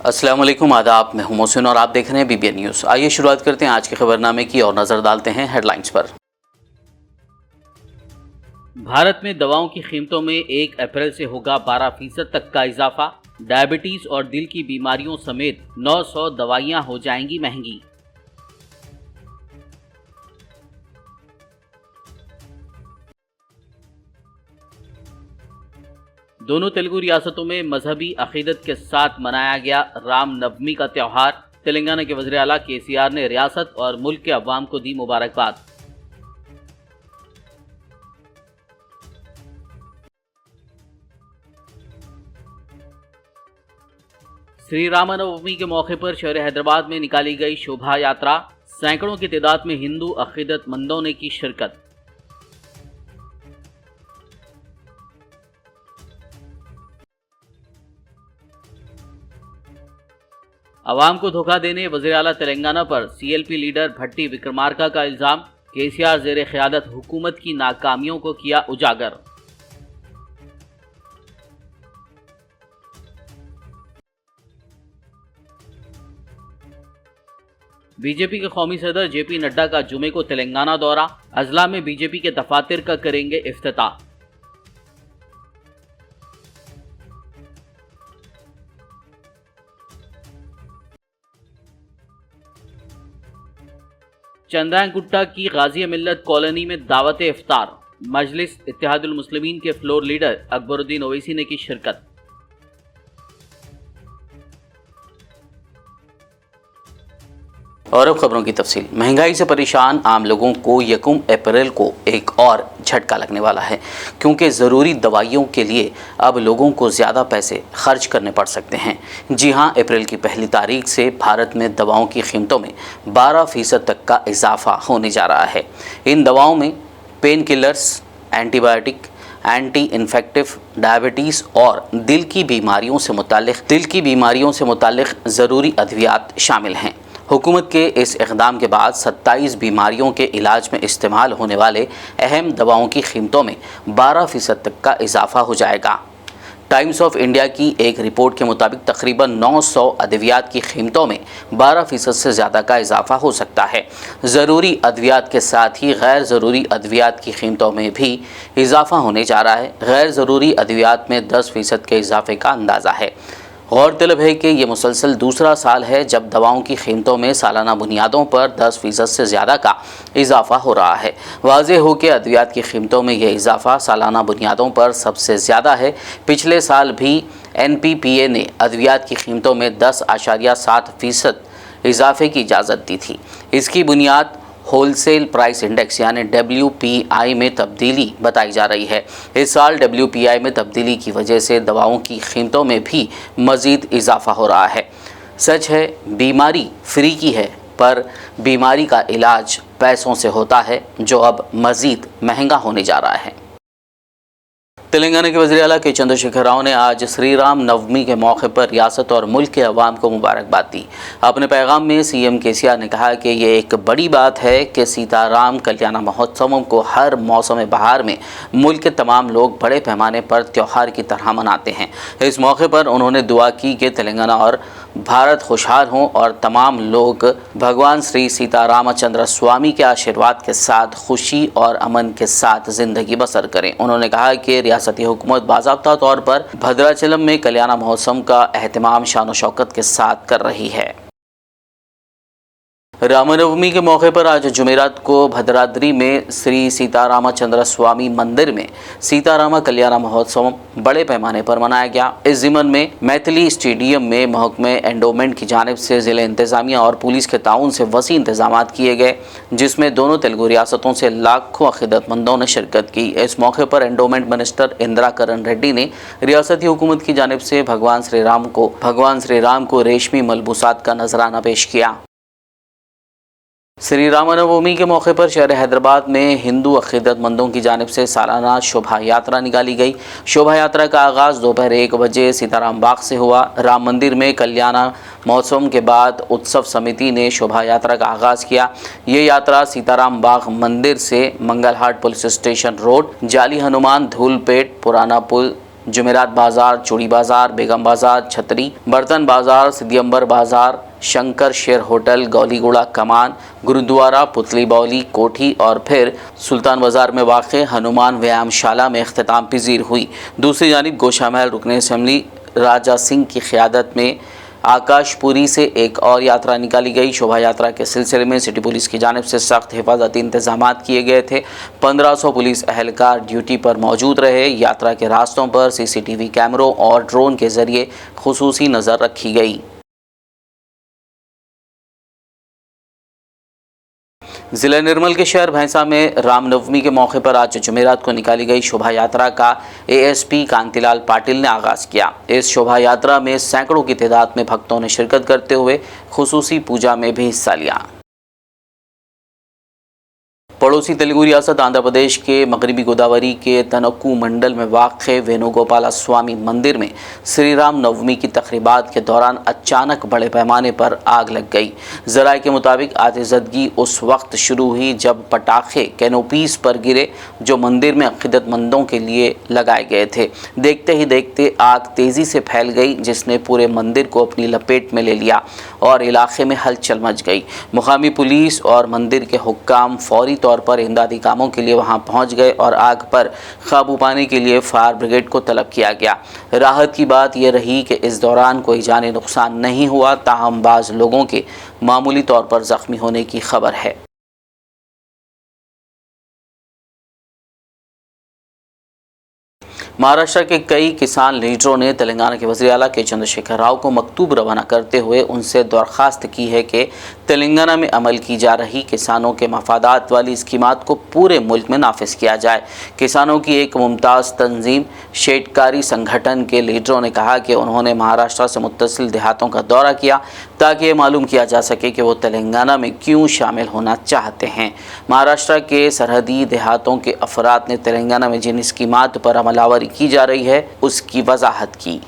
अस्सलाम वालेकुम, आदाब। मैं हूं मोहसिन और आप देख रहे हैं BBN न्यूज़। आइए शुरुआत करते हैं आज के खबरनामे की और नज़र डालते हैं हेडलाइंस पर। भारत में दवाओं की कीमतों में 1 अप्रैल से होगा 12% तक का इजाफा। डायबिटीज और दिल की बीमारियों समेत 900 दवाइयां हो जाएंगी महंगी। दोनों तेलुगु रियासतों में मजहबी अकीदत के साथ मनाया गया राम नवमी का त्यौहार। तेलंगाना के वज़ीर आला KCR ने रियासत और मुल्क के अवाम को दी मुबारकबाद। श्री रामनवमी के मौके पर शहर हैदराबाद में निकाली गई शोभा यात्रा। सैकड़ों की तादाद में हिंदू अकीदतमंदों ने की शिरकत। अवाम को धोखा देने वज़ीर आला तेलंगाना पर CLP लीडर भट्टी विक्रमार्का का इल्जाम। KCR ज़ेरे क़यादत हुकूमत की नाकामियों को किया उजागर। बीजेपी के कौमी सदर JP नड्डा का जुमे को तेलंगाना दौरा। अजला में बीजेपी के दफातर का करेंगे इफ्तिताह। चंद्रायनगुट्टा की गाजी मिल्लत कॉलोनी में दावत इफ्तार। मजलिस इत्तेहादुल मुस्लिमीन के फ्लोर लीडर अकबरुद्दीन ओवैसी ने की शिरकत। और अब खबरों की तफसील। महंगाई से परेशान आम लोगों को 1 अप्रैल को एक और झटका लगने वाला है, क्योंकि ज़रूरी दवाइयों के लिए अब लोगों को ज़्यादा पैसे खर्च करने पड़ सकते हैं। जी हां, अप्रैल की पहली तारीख से भारत में दवाओं की कीमतों में 12% तक का इजाफा होने जा रहा है। इन दवाओं में pain killers, antibiotic, anti infective, diabetes और दिल की बीमारियों से मुताल्लिक़ ज़रूरी अद्वियात शामिल हैं। हुकूमत के इस इक़दाम के बाद 27 बीमारियों के इलाज में इस्तेमाल होने वाले अहम दवाओं की कीमतों में 12% तक का इजाफा हो जाएगा। टाइम्स ऑफ इंडिया की एक रिपोर्ट के मुताबिक तकरीबन 900 अद्वियात की कीमतों में 12% से ज़्यादा का इजाफा हो सकता है। ज़रूरी अद्वियात के साथ ही गैर ज़रूरी अद्वियात की कीमतों में भी इजाफा होने जा रहा है। गैर ज़रूरी अद्वियात में 10% के इजाफे का अंदाज़ा है। गौरतलब है कि ये मुसलसल दूसरा साल है जब दवाओं की कीमतों में सालाना बुनियादों पर 10% से ज़्यादा का इजाफा हो रहा है। वाज़ेह हो कि अद्वियात की कीमतों में यह इजाफा सालाना बुनियादों पर सबसे ज़्यादा है। पिछले साल भी NPPA ने अद्वियात की कीमतों में 10.7% इजाफे की इजाज़त दी थी। इसकी बुनियाद होलसेल प्राइस इंडेक्स यानी WPI में तब्दीली बताई जा रही है। इस साल WPI में तब्दीली की वजह से दवाओं की कीमतों में भी मज़ीद इजाफा हो रहा है। सच है, बीमारी फ्री की है, पर बीमारी का इलाज पैसों से होता है, जो अब मज़ीद महंगा होने जा रहा है। तेलंगाना के वज़ीर आला के चंद्रशेखर राव ने आज श्री राम नवमी के मौके पर रियासत और मुल्क के अवाम को मुबारकबाद दी। अपने पैगाम में CM KCR ने कहा कि ये एक बड़ी बात है कि सीताराम कल्याण महोत्सवों को हर मौसम बहार में मुल्क के तमाम लोग बड़े पैमाने पर त्यौहार की तरह मनाते हैं। इस मौके पर उन्होंने दुआ की कि तेलंगाना और भारत खुशहाल हों और तमाम लोग भगवान श्री सीतारामचंद्र स्वामी के आशीर्वाद के साथ खुशी और अमन के साथ ज़िंदगी बसर करें। उन्होंने कहा कि रियासती हुकूमत बाज़ाब्ता तौर पर भद्राचलम में कल्याण महोत्सव का एहतमाम शान व शौकत के साथ कर रही है। रामनवमी के मौके पर आज जुमेरात को भद्राद्री में श्री सीतारामचंद्र स्वामी मंदिर में सीताराम कल्याण महोत्सव बड़े पैमाने पर मनाया गया। इस ज़िमन में मैथिली स्टेडियम में महकमे एंडोमेंट की जानिब से ज़िले इंतज़ामिया और पुलिस के ताउन से वसी इंतजामात किए गए, जिसमें दोनों तेलुगु रियासतों से लाखों अक़ीदतमंदों ने शिरकत की। इस मौके पर एंडोमेंट मिनिस्टर इंदिरा करण रेड्डी ने रियासती हुकूमत की जानिब से भगवान श्री राम को रेशमी मलबूसात का नजराना पेश किया। श्री रामनवमी के मौके पर शहर हैदराबाद में हिंदू अक़ीदतमंदों की जानिब से सालाना शोभा यात्रा निकाली गई। शोभा यात्रा का आगाज़ दोपहर 1 बजे सीताराम बाग से हुआ। राम मंदिर में कल्याण महोत्सव के बाद उत्सव समिति ने शोभा यात्रा का आगाज़ किया। ये यात्रा सीताराम बाग मंदिर से मंगलहाट पुलिस स्टेशन रोड, जाली हनुमान, धूलपेट, पुराना पुल, जुमेरात बाजार, चूड़ी बाजार, बेगम बाजार, छतरी, बर्तन बाजार, सिद्धियम्बर बाजार, शंकर शेर होटल, गौलीगुड़ा कमान, गुरुद्वारा, पुतली बौली, कोठी और फिर सुल्तान बाजार में वाक़ हनुमान व्यायामशाला में इख्तिताम पजीर हुई। दूसरी जानिब गोशा महल रुकन असम्बली राजा सिंह की क़यादत में आकाशपुरी से एक और यात्रा निकाली गई। शोभा यात्रा के सिलसिले में सिटी पुलिस की जानिब से सख्त हिफाजती इंतजामात किए गए थे। 1500 पुलिस एहलकार ड्यूटी पर मौजूद रहे। यात्रा के रास्तों पर CCTV कैमरों और ड्रोन के जरिए खुसूसी नज़र रखी गई। ज़िला निर्मल के शहर भैंसा में रामनवमी के मौके पर आज जुमेरात को निकाली गई शोभा यात्रा का ASP कांतिलाल पाटिल ने आगाज़ किया। इस शोभा यात्रा में सैकड़ों की तादाद में भक्तों ने शिरकत करते हुए खुसूसी पूजा में भी हिस्सा लिया। पड़ोसी तेलुगु रियासत आंध्र प्रदेश के मगरबी गोदावरी के तनक्कू मंडल में वाक़ वेणुगोपाला स्वामी मंदिर में श्री राम नवमी की तक़रीबात के दौरान अचानक बड़े पैमाने पर आग लग गई। ज़राए के मुताबिक आतिशबाज़ी उस वक्त शुरू हुई जब पटाखे कैनोपीज़ पर गिरे जो मंदिर में अक़ीदतमंदों के लिए लगाए गए थे। देखते ही देखते आग तेज़ी से फैल गई जिसने पूरे मंदिर को अपनी लपेट में ले लिया और इलाके में हलचल मच गई। मुकामी पुलिस और मंदिर के हुक्काम फौरी तौर पर इमदादी कामों के लिए वहां पहुंच गए और आग पर काबू पाने के लिए फायर ब्रिगेड को तलब किया गया। राहत की बात यह रही कि इस दौरान कोई जानी नुकसान नहीं हुआ, ताहम बाज़ लोगों के मामूली तौर पर ज़ख्मी होने की खबर है। महाराष्ट्र के कई किसान लीडरों ने तेलंगाना के वज़ीर आला के चंद्रशेखर राव को मकतूब रवाना करते हुए उनसे दरख्वास्त की है कि तेलंगाना में अमल की जा रही किसानों के मफादात वाली स्कीमात को पूरे मुल्क में नाफिज किया जाए। किसानों की एक मुमताज़ तंजीम शेटकारी संगठन के लीडरों ने कहा कि उन्होंने महाराष्ट्र से मुत्तसिल देहातों का दौरा किया ताकि ये मालूम किया जा सके कि वो तेलंगाना में क्यों शामिल होना चाहते हैं। महाराष्ट्र के सरहदी देहातों के अफराद ने तेलंगाना में जिन स्कीमात पर अमलावरी की जा रही है उसकी वजाहत की।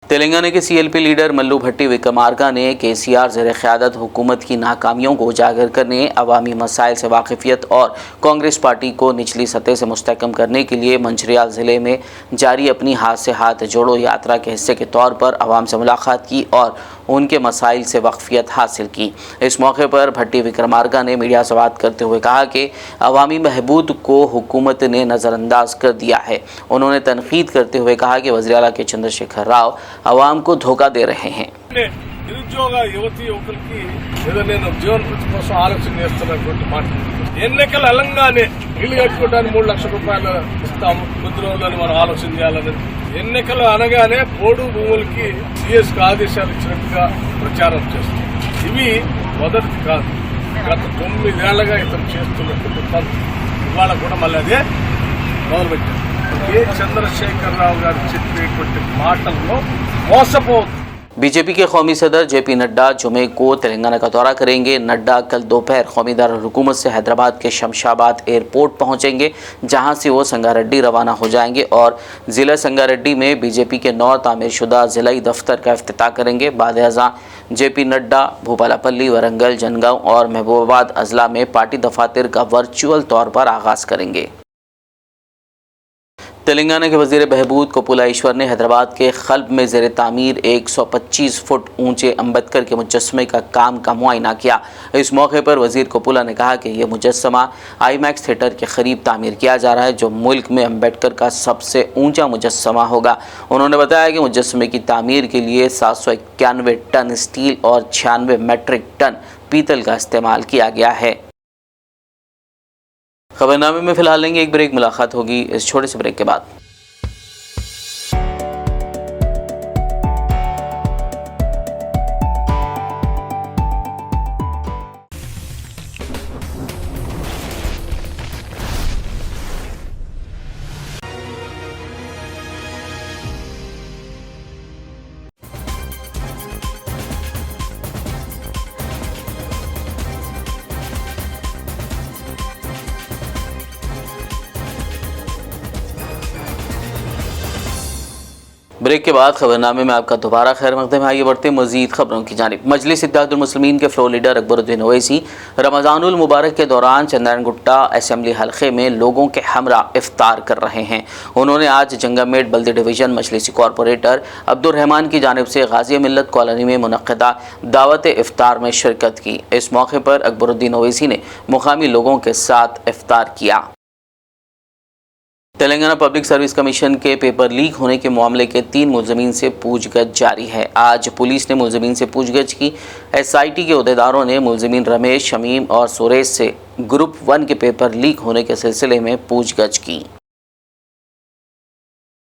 तेलंगाना के CLP लीडर मल्लू भट्टी विक्रमार्का ने KCR ज़ेर क़यादत हुकूमत की नाकामियों को उजागर करने, अवामी मसाइल से वाकिफ़ियत और कांग्रेस पार्टी को निचली सतह से मुस्तहकम करने के लिए मंचिरियाल ज़िले में जारी अपनी हाथ से हाथ जोड़ो यात्रा के हिस्से के तौर पर अवाम से मुलाकात की और उनके मसाइल से वाकिफ़ियत हासिल की। इस मौके पर भट्टी विक्रमार्का ने मीडिया से बात करते हुए कहा कि अवामी बहबूद को हुकूमत ने नज़रअंदाज कर दिया है। उन्होंने तनकीद करते हुए कहा कि वज़ीर आला के चंद्रशेखर राव अवाम को धोखा दे रहे हैं। నిరుద్యోగ యువతి యువకులకి ఏదో నేను జీవన వృత్తి కోసం ఆలోచన చేస్తున్నటువంటి మాట ఎన్నికలు అలంగానే ఇల్లు కట్టుకోవడానికి 3 లక్షల రూపాయలు ఇస్తాము కొద్ది రోజులని మనం ఆలోచన చేయాలని ఎన్నికలు అనగానే పోడు భూములకి సిఎస్కు ఆదేశాలు ఇచ్చినట్టుగా ప్రచారం చేస్తాం. ఇవి మొదటిది కాదు. గత 9 ఏళ్లుగా ఇతను చేస్తున్నటువంటి పని ఇవాళ కూడా మళ్ళీ అదే మొదలుపెట్టారు. ఏ చంద్రశేఖరరావు గారు చెప్పేటువంటి మాటల్లో మోసపోవద్దు। बीजेपी के कौमी सदर JP नड्डा जुमे को तेलंगाना का दौरा करेंगे। नड्डा कल दोपहर कौमी दारुल हुकूमत से हैदराबाद के शमशाबाद एयरपोर्ट पहुंचेंगे, जहां से वो संगारेड्डी रवाना हो जाएंगे और ज़िला संगारेड्डी में बीजेपी के नौ तामीरशुदा ज़िलाई दफ्तर का इफ्तिताह करेंगे। बाद अज़ां JP नड्डा भूपालापल्ली, वरंगल, जनगांव और महबूबाबाद अजला में पार्टी दफातर का वर्चुअल तौर पर आगाज़ करेंगे। तेलंगाना के वज़ीर बहबूद कोपुला ईश्वर ने हैदराबाद के खल्ब में ज़ेर तामीर 125 फुट ऊंचे अम्बेडकर के मुजस्समे का काम का मुआयना किया। इस मौके पर वज़ीर कोपुला ने कहा कि यह मुजस्समा IMAX थिएटर के करीब तामीर किया जा रहा है, जो मुल्क में अम्बेडकर का सबसे ऊंचा मुजस्समा होगा। उन्होंने बताया कि मुजस्समे की तामीर के लिए 791 टन स्टील और 96 मेट्रिक टन पीतल का इस्तेमाल किया गया है। खबरनामे में फिलहाल लेंगे एक ब्रेक, मुलाकात होगी इस छोटे से ब्रेक के बाद। ब्रेक के बाद खबरनामे में आपका दोबारा खैर मकदम है। आइए बढ़ते हैं मजीद खबरों की जानिब। मजलिस इत्तेहादुल मुस्लिमीन के फ्लोर लीडर अकबरुद्दीन ओवैसी रमज़ानुल मुबारक के दौरान चंद्रायन असेंबली हल्के में लोगों के हमरा इफ्तार कर रहे हैं। उन्होंने आज जंगामेट बल्दी डिवीज़न मजलिसी कॉरपोरेटर अब्दुर्रहमान की जानिब से गाज़ी मिल्लत कॉलोनी में मुनक़्क़दा दावत इफ्तार में शिरकत की। इस मौके पर अकबरुद्दीन ओवैसी ने मुकामी लोगों के साथ इफ्तार किया। तेलंगाना पब्लिक सर्विस कमीशन के पेपर लीक होने के मामले के 3 मुलजमीन से पूछगछ जारी है। आज पुलिस ने मुलजमीन से पूछगछ की। SIT के अहदेदारों ने मुलजमीन रमेश, शमीम और सुरेश से ग्रुप 1 के पेपर लीक होने के सिलसिले में पूछगछ की।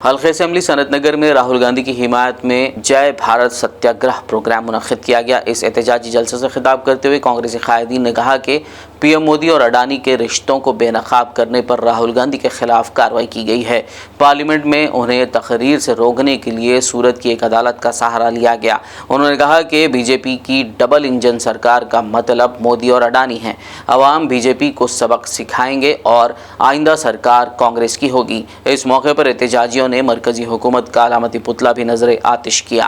हल्के असेंबली सनत नगर में राहुल गांधी की हिमायत में जय भारत सत्याग्रह प्रोग्राम मुनक़्क़िद किया गया। इस एहतजाजी जलसे से खिताब करते हुए कांग्रेसी कायदीन ने कहा कि PM मोदी और अडानी के रिश्तों को बेनकाब करने पर राहुल गांधी के खिलाफ कार्रवाई की गई है। पार्लियामेंट में उन्हें तकरीर से रोकने के लिए सूरत की एक अदालत का सहारा लिया गया। उन्होंने कहा कि BJP की डबल इंजन सरकार का मतलब मोदी और अडानी है। अवाम BJP को सबक सिखाएंगे और आइंदा सरकार कांग्रेस की होगी। इस मौके पर एहतजाजियों ने मरकजी हुकूमत का अलामती पुतला भी नजर आतिश किया।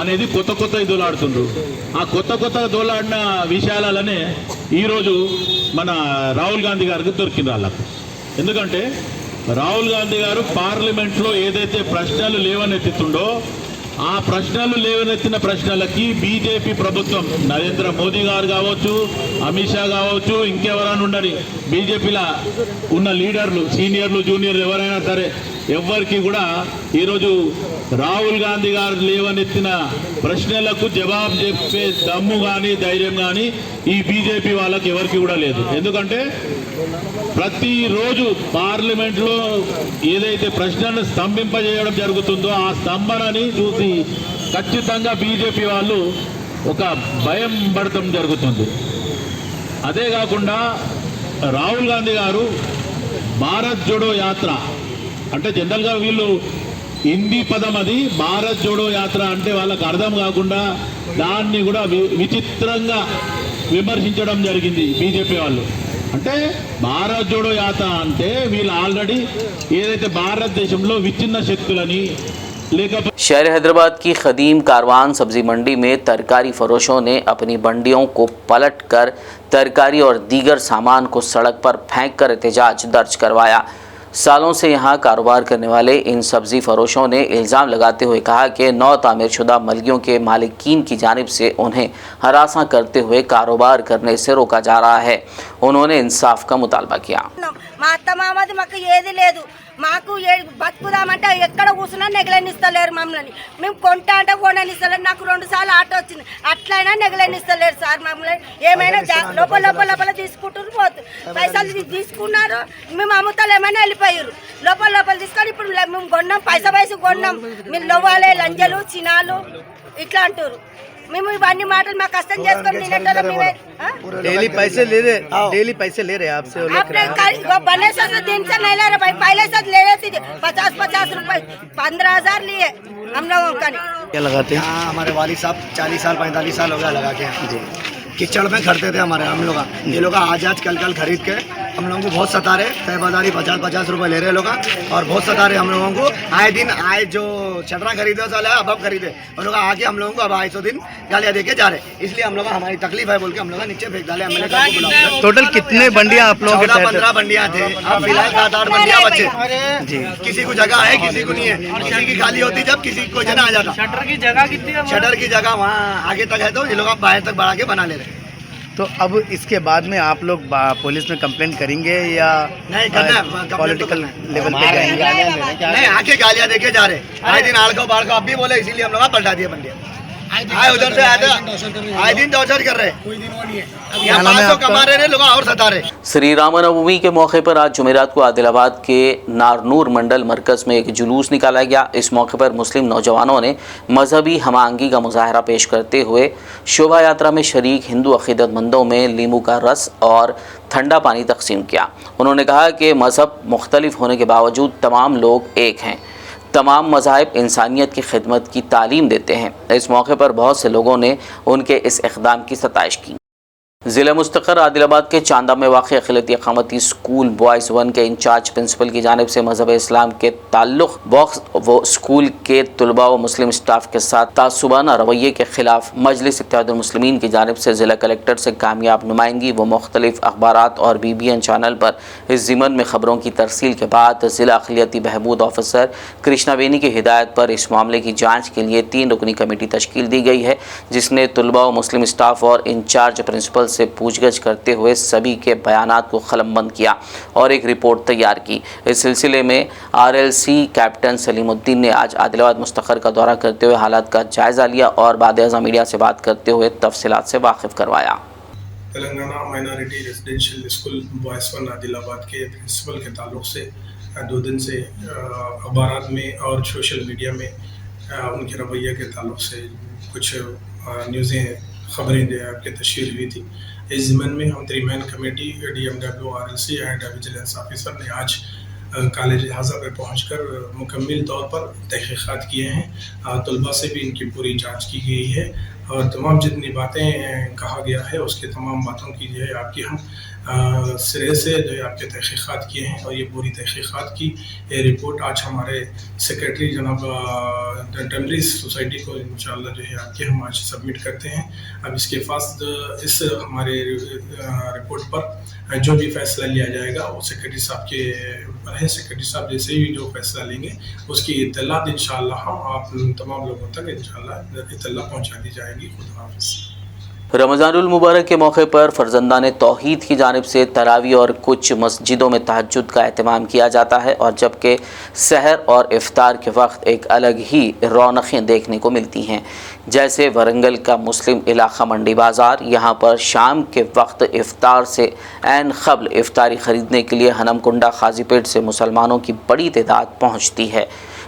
అనేది కొత్త కొత్త దోలాడుతుండ్రు ఆ కొత్త కొత్త దోలాడిన విషయాలనే ఈరోజు మన రాహుల్ గాంధీ గారికి దొరికింది వాళ్ళకు. ఎందుకంటే రాహుల్ గాంధీ గారు పార్లమెంట్లో ఏదైతే ప్రశ్నలు లేవనెత్తుతుండో ఆ ప్రశ్నలు లేవనెత్తిన ప్రశ్నలకి బీజేపీ ప్రభుత్వం నరేంద్ర మోదీ గారు కావచ్చు, అమిత్ షా కావచ్చు, ఇంకెవరైనా ఉండని బీజేపీలో ఉన్న లీడర్లు, సీనియర్లు, జూనియర్లు ఎవరైనా సరే ఎవరికి కూడా ఈరోజు రాహుల్ గాంధీ గారు లేవనెత్తిన ప్రశ్నలకు జవాబు చెప్పే దమ్ము కానీ ధైర్యం కానీ ఈ బీజేపీ వాళ్ళకి ఎవరికి కూడా లేదు. ఎందుకంటే ప్రతిరోజు పార్లమెంట్లో ఏదైతే ప్రశ్నలను స్తంభింపజేయడం జరుగుతుందో ఆ స్తంభనని చూసి ఖచ్చితంగా బీజేపీ వాళ్ళు ఒక భయం పడటం జరుగుతుంది. అదే కాకుండా రాహుల్ గాంధీ గారు భారత్ జోడో యాత్ర అంటే జనరల్గా వీళ్ళు హిందీ పదం అది భారత్ జోడో యాత్ర అంటే వాళ్ళకి అర్థం కాకుండా దాన్ని కూడా విచిత్రంగా విమర్శించడం జరిగింది బీజేపీ వాళ్ళు. అంటే భారత్ జోడో యాత్ర అంటే వీళ్ళు ఆల్రెడీ ఏదైతే భారతదేశంలో విచ్ఛిన్న శక్తులని शहर हैदराबाद की खदीम कारवान सब्जी मंडी में तरकारी फरोशों ने अपनी मंडियों को पलट कर तरकारी और दीगर सामान को सड़क पर फेंक कर एहतजाज दर्ज करवाया। सालों से यहाँ कारोबार करने वाले इन सब्जी फरोशों ने इल्ज़ाम लगाते हुए कहा कि नौ तामीर शुदा मलगियों के मालिकीन की जानिब से उन्हें हरासा करते हुए कारोबार करने से रोका जा रहा है। उन्होंने इंसाफ का मुतालबा किया। మాకు బతుకుదామంటే ఎక్కడ కూర్చున్నా నెగలనిస్తలేరు మమ్మల్ని. మేము కొంటా అంటే కొననిస్తలేరు. నాకు 2 సార్లు ఆటో వచ్చింది, అట్లయినా నెగలనిస్తలేరు సార్ మమ్మల్ని. ఏమైనా లోపల తీసుకుంటారు, పోతుంది పైసలు తీసుకున్నారు, మేము అమ్ముతలేమని వెళ్ళిపోయారు. లోపల తీసుకొని ఇప్పుడు మేము కొన్నాం, పైసా కొన్నాం. మీరు లోవాలే లంజలు చినాలు ఇట్లా అంటారు. మేము ఇవన్నీ మాటలు మా కష్టం చేసుకొని डेली पैसे ले रहे आपसे बने से दिन से नहीं ले रहे भाई, पहले से ले रहे थे 50 रुपए 15,000 लिए हम लोगों का। क्या लगाते हैं? हमारे वाली साहब 40 साल 45 साल हो गया लगा के कीचड़ में खरीदते थे हम लोग। ये लोग आज कल खरीद के हम लोगों को बहुत सता रहे। तय बाजारी 50 रुपए ले रहे लोग और बहुत सता रहे हम लोगों को। आए दिन जो चटरा खरीदे साल अब खरीदे और लोग आके हम लोगों को अब 250 दिन गालियाँ दे के जा रहे। इसलिए हम लोग हमारी तकलीफ है बोल के हम लोग नीचे फेंक डाले। टोटल कितने बंडियां आप लोगों के? 14-15 बंडियां थे। अब फिलहाल 7-8 बंडियां बचे जी। किसी को जगह है, किसी को नहीं है। किसी की खाली होती जब किसी को जना आ जाता। शटर की जगह कितनी है? शटर की जगह वहाँ आगे तक है, तो ये लोग बाहर तक बढ़ा के बना ले रहे। तो अब इसके बाद में आप लोग पुलिस में कंप्लेंट करेंगे या नहीं करना? पॉलिटिकल लेवल पे जाएंगे? नहीं, आके गालियां देके जा रहे। आए दिन आड़को बाढ़ को अब भी बोले, इसीलिए हम लोग पलटा दिए बंडिया। आए उधर से आए दिन टॉर्चर कर रहे, तो कमा रहे लोग और सता रहे। श्री रामनवमी के मौके पर आज जुमेरात को आदिलाबाद के नारनूर मंडल मरकज में एक जुलूस निकाला गया। इस मौके पर मुस्लिम नौजवानों ने मजहबी हमांगी का मुजाहरा पेश करते हुए शोभा यात्रा में शरीक हिंदू अकीदतमंदों में लींबू का रस और ठंडा पानी तकसीम किया। उन्होंने कहा कि मजहब मुख्तलिफ होने के बावजूद तमाम लोग एक हैं। तमाम मज़ाहिब इंसानियत की खिदमत की तालीम देते हैं। इस मौके पर बहुत से लोगों ने उनके इस इक़दाम की सताइश की। ज़िला मुस्तक़र आदिलाबाद के चांदा में वाक़ अक़लियती अक़ामती स्कूल बॉयज़ 1 के इंचार्ज प्रिंसिपल की जानिब से मज़हब इस्लाम के ताल्लुक़ बॉक्स व स्कूल के तलबा व मुस्लिम स्टाफ के साथ तासुबाना रवैये के ख़िलाफ़ मजलिस इत्तेहादुल मुस्लिमीन की जानिब से ज़िला कलेक्टर से कामयाब नुमाइंदगी व मुख्तलिफ़ अखबारात और BBN चैनल पर इस ज़िमन में ख़बरों की तरसील के बाद ज़िला अक़लियती बहबूद ऑफिसर कृष्णा बेनी की हिदायत पर इस मामले की जाँच के लिए 3 रुकनी कमेटी तश्कील दी गई है, जिसने तलबा व मुस्लिम स्टाफ और इंचार्ज प्रिंसिपल से पूछगछ करते हुए सभी के बयानात को कलमबंद किया और एक रिपोर्ट तैयार की। इस सिलसिले में RLC कैप्टन सलीमुद्दीन ने आज आदिलाबाद मुस्तक़र का दौरा करते हुए हालात का जायज़ा लिया और बाद-ए-आज़ा मीडिया से बात करते हुए तफसीलात से वाकिफ़ करवाया। Telangana minority residential school boys 1 Adilabad के प्रिंसिपल के ताल्लुक़ से 2 दिन से अखबारात में और सोशल मीडिया में उनके रवैये के ताल्लुक़ से कुछ न्यूज़ें खबरें आपके तशहीर हुई थी। इस ज़िम्मन में हम 3 man committee DMW RLC and vigilance officer ने आज कॉलेज हाजा पर पहुंचकर मुकम्मल तौर पर तहक़ीक़ात किए हैं। तलबा से भी इनकी पूरी जांच की गई है और तमाम जितनी बातें कहा गया है उसके तमाम बातों की जो है आपकी हम सिरे से जो है आपके तहक़ीक़ात किए हैं और ये पूरी तहक़ीक़ात की रिपोर्ट आज हमारे सेक्रेटरी जनाब टेम्परी सोसाइटी को इंशाअल्लाह जो है आपके हम आज सबमिट करते हैं। अब इसके इस हमारे रिपोर्ट पर जो भी फैसला लिया जाएगा वो सेक्रेटरी साहब के ऊपर है। सेक्रेटरी साहब जैसे ही जो फैसला लेंगे उसकी इत्तलात इंशाअल्लाह हम आप तमाम लोगों तक इंशाअल्लाह इत्तला पहुँचा दी जाएगी। खुदा हाफ़िज़। रमज़ानुल मुबारक के मौके पर फ़र्जंदान तौहीद की जानिब से तरावी और कुछ मस्जिदों में तहज्जुद का एहतमाम किया जाता है और जबकि सहर और इफ्तार के वक्त एक अलग ही रौनक़ें देखने को मिलती हैं। जैसे वरंगल का मुस्लिम इलाक़ा मंडी बाज़ार, यहाँ पर शाम के वक्त इफ्तार से ऐन क़ब्ल इफ्तारी ख़रीदने के लिए हनमकुंडा खाजीपेट से मुसलमानों की बड़ी तादाद पहुँचती है।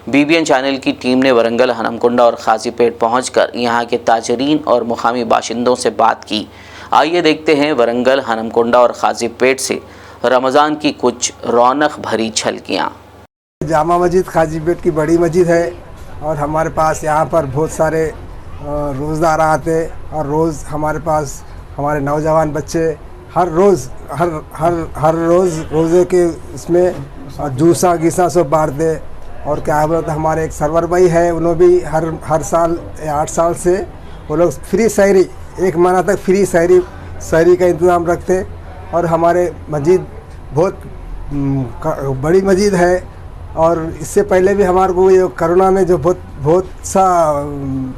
BBN चैनल की टीम ने वरंगल, हनमकुंडा और खाजीपेट पहुंचकर यहां के ताजरीन और मुकामी बाशिंदों से बात की। आइए देखते हैं वरंगल, हनमकुंडा और खाजीपेट से रमज़ान की कुछ रौनक भरी झलकियाँ। जामा मस्जिद खाजीपेट की बड़ी मस्जिद है और हमारे पास यहाँ पर बहुत सारे रोज़दार आते और रोज़ हमारे पास हमारे नौजवान बच्चे हर रोज़ रोज़े के इसमें जूसा गीसा सब बांटते। और क्या बोलते हमारे एक सरवर भाई है, उन्होंने भी हर साल 8 साल से वो लोग फ्री सहरी 1 महीना तक फ्री सहरी का इंतज़ाम रखते। और हमारे मस्जिद बहुत बड़ी मस्जिद है और इससे पहले भी हमारे को ये कोरोना में जो बहुत सा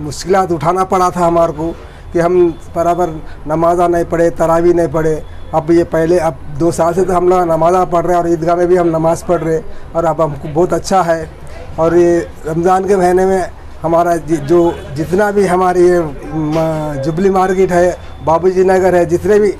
मुश्किलात उठाना पड़ा था हमारे को कि हम बराबर नमाज़ा नहीं पढ़े, तरावी नहीं पढ़े। अब 2 साल से तो हम लोग नमाज़ा पढ़ रहे हैं और ईदगाह में भी हम नमाज़ पढ़ रहे और अब हमको बहुत अच्छा है। और ये रमज़ान के महीने में हमारा जो जितना भी हमारी ये जुबली मार्केट है, बाबूजी नगर है, जितने भी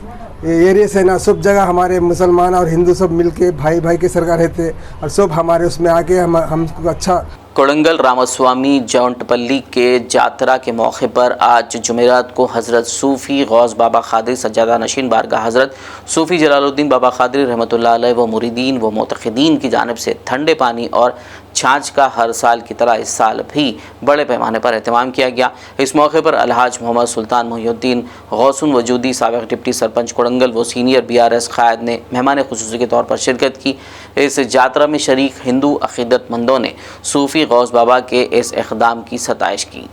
एरिया से ना सब जगह हमारे मुसलमान और हिंदू सब मिलके भाई के सरकार रहते और सब हमारे उसमें आके हमको अच्छा। कोड़ंगल रामास्वामी जौनटपल्ली के जातरा के मौके पर आज जुमेरात को हज़रत सूफ़ी गौस बाबा खादरी सज्जादा नशीन बारगाह हज़रत सूफ़ी जलालुद्दीन बाबा खादरी रहमतुल्लाह अलैह व मुरीदीन व मोतक़िदीन की जानिब से ठंडे पानी और छाछ का हर साल की तरह इस साल भी बड़े पैमाने पर एहतमाम किया गया। इस मौके पर अलहाज मोहम्मद सुल्तान मोहिउद्दीन गौसुन वजूदी साबिक़ डिप्टी सरपंच कोड़ंगल व सीनियर BRS क़ायद ने मेहमान ख़ुसूसी के तौर पर शिरकत की। इस यात्रा में शरीक हिंदू अक़ीदतमंदों ने सूफ़ी गौस बाबा के इस इक़दाम की सताइश की।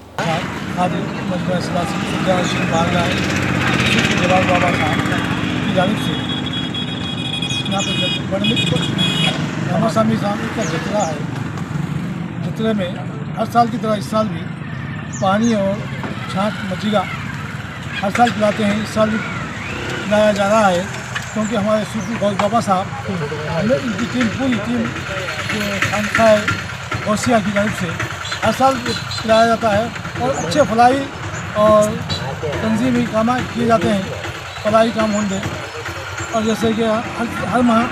जत्रे में हर साल की तरह इस साल भी पानी और छाछ मज्जिगा हर साल पिलाते हैं। इस साल भी पिलाया जा रहा है क्योंकि हमारे सूफी गौस बाबा साहब इनकी पूरी टीम खानकाह गौसिया की जानिब से हर साल पिलाया जाता है और अच्छे फलाई और तंजीमी काम किए जाते हैं। फलाई काम होंगे और जैसे कि हर माह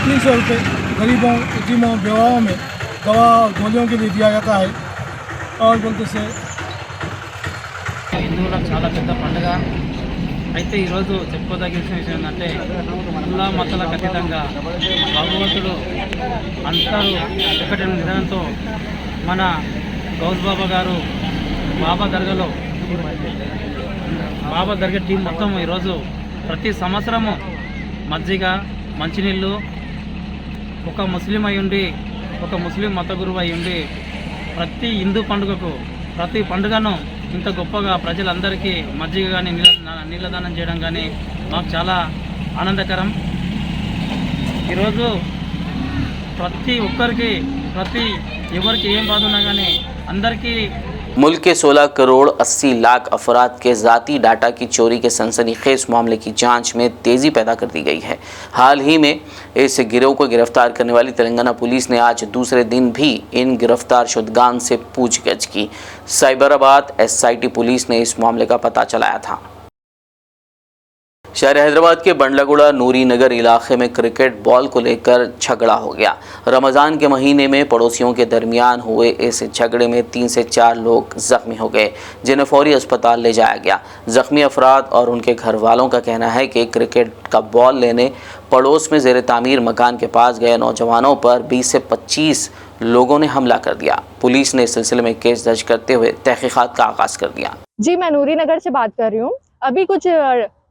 300 रुपये गरीबों, यतीमों, बेवाओं में दवा और गोलियों के लिए दिया जाता है। और बोलते से హిందువులకు చాలా పెద్ద పండుగ అయితే ఈరోజు చెప్పుకోదగిన విషయం ఏంటంటే కుల మతాలకు అతీతంగా భగవంతుడు అందరూ ఒకటి నిదానంతో మన గౌస్ బాబా గారు బాబా దర్గాలో బాబా దర్గా టీం మొత్తం ఈరోజు ప్రతి సంవత్సరము మజ్జిగ మంచినీళ్ళు ఒక ముస్లిం అయి ఉండి ఒక ముస్లిం మత గురువు అయి ఉండి ప్రతి హిందూ పండుగకు ప్రతి పండుగను ఇంత గొప్పగా ప్రజలందరికీ మజ్జిగ కానీ నీళ్ళదానం చేయడం కానీ మాకు చాలా ఆనందకరం. ఈరోజు ప్రతి ఒక్కరికి ఎవరికి ఏం బాధ ఉన్నా కానీ అందరికీ मुल्क के 16 करोड़ 80 लाख अफराद के ज़ाती डाटा की चोरी के सनसनीखेज मामले की जांच में तेज़ी पैदा कर दी गई है. हाल ही में इस गिरोह को गिरफ्तार करने वाली तेलंगाना पुलिस ने आज दूसरे दिन भी इन गिरफ्तार शुदगान से पूछगछ की. साइबराबाद SIT पुलिस ने इस मामले का पता चलाया था. शहर हैदराबाद के बंडलागुड़ा नूरी नगर इलाके में क्रिकेट बॉल को लेकर झगड़ा हो गया. रमज़ान के महीने में पड़ोसियों के दरमियान हुए इस झगड़े में 3 से 4 लोग ज़ख्मी हो गए, जिन्हें फौरी अस्पताल ले जाया गया. ज़ख्मी अफराद और उनके घर वालों का कहना है कि क्रिकेट का बॉल लेने पड़ोस में ज़ेर तामीर मकान के पास गए नौजवानों पर 20 से 25 लोगों ने हमला कर दिया. पुलिस ने इस सिलसिले में केस दर्ज करते हुए तहकीकात का आगाज़ कर दिया. जी, मैं नूरी नगर से बात कर रही हूँ. अभी कुछ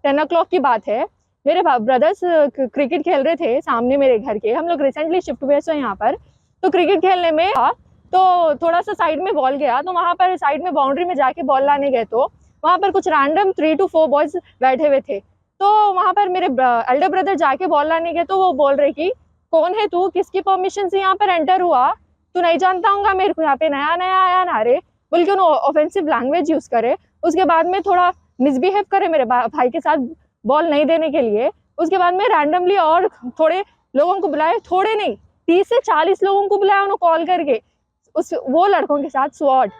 10 o'clock की बात है. मेरे ब्रदर्स क्रिकेट खेल रहे थे सामने मेरे घर के. हम लोग रिसेंटली शिफ्ट हुए हैं यहाँ पर, तो क्रिकेट खेलने में तो थोड़ा सा साइड में बॉल गया, तो वहाँ पर साइड में बाउंड्री में जाके बॉल लाने गए, तो वहाँ पर कुछ रैंडम 3 to 4 बॉयज बैठे हुए थे. तो वहाँ पर मेरे एल्डर ब्रदर जाके बॉल लाने गए, तो वो बोल रहे कि कौन है तू, किसकी परमिशन से यहाँ पर एंटर हुआ, तू नहीं जानता हूँगा, मेरे को यहाँ पे नया नया आया ना रे, बोल के उन्होंने ऑफेंसिव लैंग्वेज यूज़ करे. उसके बाद में थोड़ा मिसबिहेव करे मेरे भाई के साथ बॉल नहीं देने के लिए. उसके बाद में रैंडमली और थोड़े लोगों को बुलाए, थोड़े नहीं 30 से 40 लोगों को बुलाया उन्होंने कॉल करके. वो लड़कों के साथ स्वॉर्ड,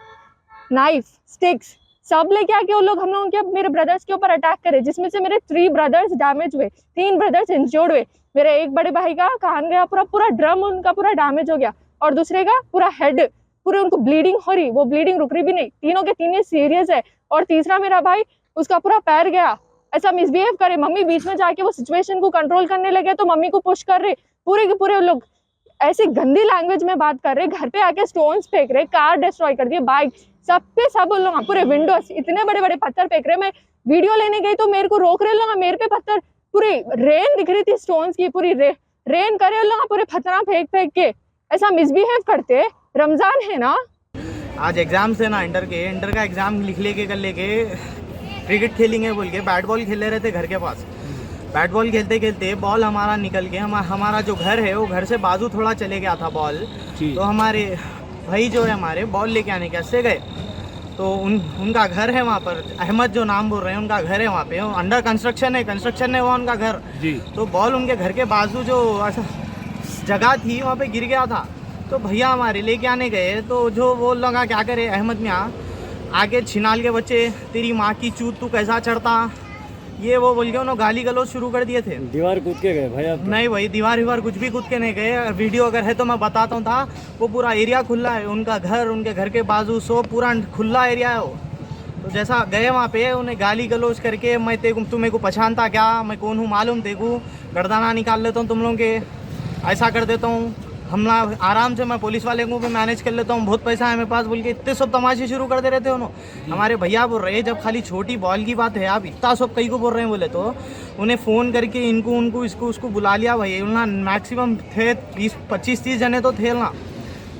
नाइफ, स्टिक्स सब लेके आके वो लोग हम लोगों के मेरे ब्रदर्स के ऊपर अटैक करे, जिसमें से मेरे 3 ब्रदर्स डैमेज हुए, 3 ब्रदर्स इंजर्ड हुए. मेरे एक बड़े भाई का कान गया, पूरा ड्रम उनका पूरा डैमेज हो गया, और दूसरे का पूरा हेड, पूरे उनको ब्लीडिंग हो रही, वो ब्लीडिंग रुक रही भी नहीं. तीनों के तीनों सीरियस है. और तीसरा मेरा भाई, उसका पूरा पैर गया. ऐसा मिसबिहेव करे. मम्मी बीच में जाके वो सिचुएशन को कंट्रोल करने लगे, तो मम्मी को पुश कर रहे. पूरे के पूरे लोग ऐसी गंदी लैंग्वेज में बात कर रहे. घर पे आके स्टोन्स फेंक रहे, कार डिस्ट्रॉय कर दिए, बाइक सब पे सब लोग, पूरे विंडोज इतने बड़े बड़े पत्थर फेंक रहे. मैं वीडियो लेने गई तो मेरे को रोक रहे लोग, मेरे पे पत्थर, पूरी रेन दिख रही थी स्टोन्स की, पूरी रेन करे लोग, पूरे पत्थर फेंक फेंक के ऐसा मिसबिहेव करते. रमजान है ना, आज एग्जाम से ना इंटर का एग्जाम लिख लेके कर लेके क्रिकेट खेलेंगे बोल के बैट बॉल खेले रहे थे घर के पास. बैट बॉल खेलते खेलते बॉल हमारा निकल के हमारा जो घर है वो घर से बाजू थोड़ा चले गया था बॉल. तो हमारे भाई जो है हमारे बॉल लेके आने कैसे गए, तो उनका घर है वहाँ पर, अहमद जो नाम बोल रहे हैं उनका घर है वहाँ पे, अंडर कंस्ट्रक्शन है वहाँ उनका घर. तो बॉल उनके घर के बाजू जो जगह थी वहाँ पे गिर गया था. तो भैया हमारे लेके आने गए, तो जो वो लगा क्या करे अहमद मियाँ आगे छिनाल के बच्चे, तेरी माँ की चूत तू कैसा चढ़ता, ये वो बोल के उन्होंने गाली गलौज शुरू कर दिए थे. दीवार कूद के गए भाई? नहीं भाई, दीवार कुछ भी कूद के नहीं गए. वीडियो अगर है तो मैं बताता हूँ था. वो पूरा एरिया खुला है, उनका घर, उनके घर के बाजू सो पूरा खुला एरिया है वो. तो जैसा गए वहाँ पे उन्हें गाली गलौज करके, मैं तू मेरे को पहचानता क्या, मैं कौन हूँ मालूम तेको, गर्दाना निकाल लेता हूँ तुम लोगों के, ऐसा कर देता हूँ, हमला आराम से मैं पुलिस वाले को भी मैनेज कर लेता हूँ, बहुत पैसा है मेरे पास बोल के इतने सब तमाशे शुरू कर दे रहे थे उन्होंने. हमारे भैया बोल रहे जब खाली छोटी बॉल की बात है आप इतना सब कई को बोल रहे हैं बोले, तो उन्हें फ़ोन करके इनको उनको इसको उसको बुला लिया. भाई उन्होंने मैक्सिमम थे 25-30 जने तो थे ना,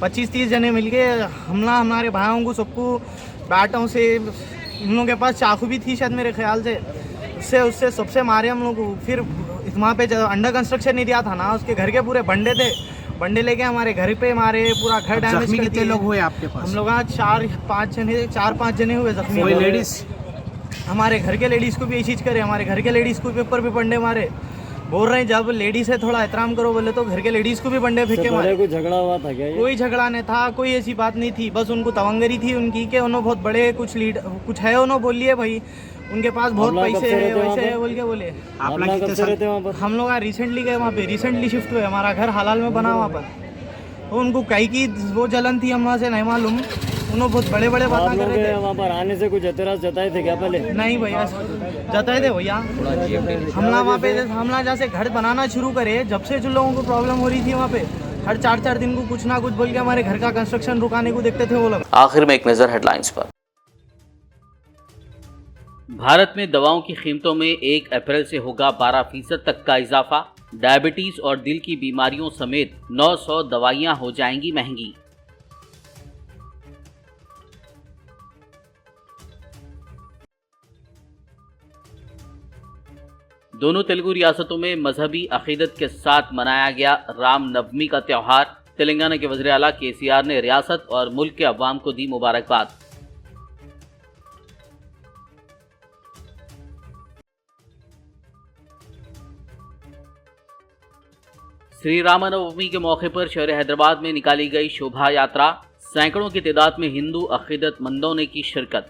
25-30 जने मिल के हमला हमारे भाइयों को सबको बैटों से, उन लोगों के पास चाकू भी थी शायद मेरे ख्याल से, उससे सबसे मारे हम लोग को. फिर वहाँ पे अंडर कंस्ट्रक्शन एरिया था ना, उसके घर के पूरे बंडे थे, बंडे लेके हमारे घर पे मारे, पूरा घर डैमेज कर दिया. कितने लोग हुए आपके पास? हम लोग 4-5 जने हुए जख्मी. कोई लेडीज? हमारे घर के लेडीज़ को भी यही चीज़ करे, हमारे घर के लेडीज़ को पेपर भी बंडे मारे. बोल रहे हैं जब लेडीज़ है थोड़ा एहतराम करो बोले, तो घर के लेडीज़ को भी बंडे फेंके मारे. कोई झगड़ा हुआ था क्या? कोई झगड़ा नहीं था, कोई ऐसी बात नहीं थी. बस उनको तवंगरी थी उनकी कि उन्होंने बहुत बड़े कुछ है, उन्होंने बोल लिए भाई उनके पास बहुत पैसे है, वैसे है बोल के बोले. आप लोग कब से रहते वहाँ पर? हम लोग रिसेंटली गए वहाँ पे, रिसेंटली शिफ्ट हुए. हमारा घर हालाल में बना वहाँ पर. तो उनको कई की वो जलन थी हम वहाँ से नहीं मालूम, उन्होंने बहुत बड़े बड़े बातें कर रहे थे. वहाँ पर आने से कुछ एतराज जताए थे क्या पहले? नहीं भैया जताए थे भैया. हमला वहाँ पे हमला जैसे घर बनाना शुरू करे, जब से जो लोगों को प्रॉब्लम हो रही थी वहाँ पे, हर 4-4 दिन को कुछ ना कुछ बोल के हमारे घर का कंस्ट्रक्शन रुकाने को देखते थे वो लोग. आखिर में एक नज़र हेडलाइंस पर. भारत में दवाओं की कीमतों में 1 अप्रैल से होगा 12% तक का इजाफा। डायबिटीज और दिल की बीमारियों समेत 900 दवाइयां हो जाएंगी महंगी। दोनों तेलुगु रियासतों में मजहबी अकीदत के साथ मनाया गया राम नवमी का त्यौहार। तेलंगाना के वज़ीर आला केसीआर ने रियासत और मुल्क के अवाम को दी मुबारकबाद। श्री रामनवमी के मौके पर शहर हैदराबाद में निकाली गई शोभा यात्रा। सैकड़ों की तादाद में हिंदू अकीदतमंदों ने की शिरकत।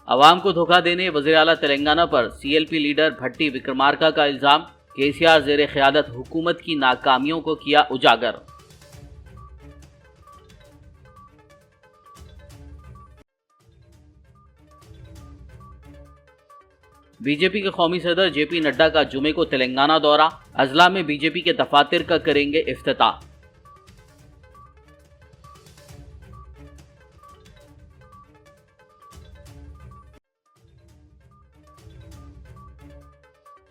अवाम को धोखा देने वज़ीर आला तेलंगाना पर सीएलपी लीडर भट्टी विक्रमार्का का इल्जाम। केसीआर ज़ेरे क़यादत हुकूमत की नाकामियों को किया उजागर। बीजेपी के कौमी सदर जेपी नड्डा का जुमे को तेलंगाना दौरा। अजला में बीजेपी के दफातर का करेंगे इफ्तिताह।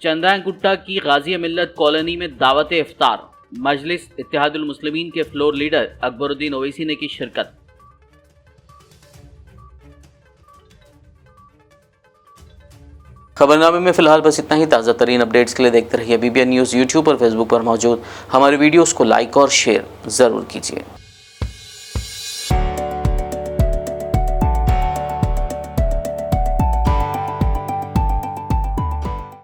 चंद्रायनगुट्टा की गाजी मिल्लत कॉलोनी में दावत इफ्तार। मजलिस इत्तेहादुल मुस्लिमीन के फ्लोर लीडर अकबरुद्दीन ओवैसी ने की शिरकत। खबरनामे में फिलहाल बस इतना ही। ताज़ा तरीन अपडेट्स के लिए देखते रहिए BBN न्यूज़ यूट्यूब और फेसबुक पर मौजूद हमारे वीडियोस को लाइक और शेयर ज़रूर कीजिए।